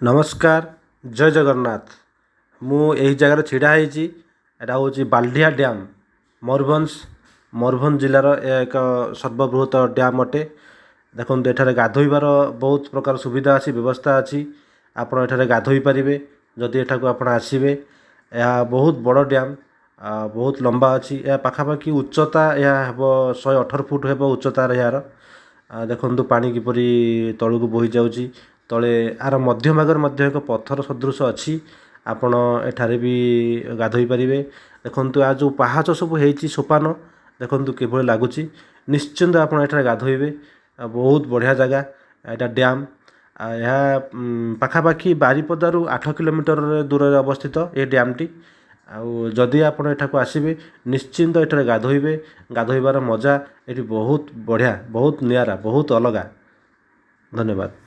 नमस्कार जय जगन्नाथ मु यही जगार छिड़ा होइछि एटा होछि बाल्डिया डैम मयूरभंज जिलार एक सर्वबृहत डैम अटे। देखନ୍ତୁ एठारे गाधोइबार बहुत प्रकार सुविधा अछि व्यवस्था अछि। आपण एठारे गाधोइ पारिबे जदि एठाकू आपण आसिबे। यह बहुत बड़ डैम बहुत लंबा अछि। या पाखापाखि उच्चता या हेबो 118 फुट हेबो उच्चतार यार। देखନ୍ତୁ पानी किपरि तळକୁ बोहि जाउछि। तळे आर मध्य भागरे मध्य एक पत्थर सदृश अछि। आपण एठारे भी गाधोइ पारिबे। देखନ୍ତୁ आ जो पाहाच सब हेछि सोपान देखନ୍ତୁ किभଳି लागुछि। निश्चिंत आपण एठारे गाधोइबे बहुत बढ़िया जगह एटा डैम। यह पाखापाखि बारिपदारु 8 किलोमीटर दूर रे अवस्थित ए डैम टी। जदि आपण एठाकू आसिबे निश्चिंत एठारे गाधोइबे। गाधोइबार मजा एठी बहुत बढ़िया बहुत नियारा बहुत अलगा। धन्यवाद।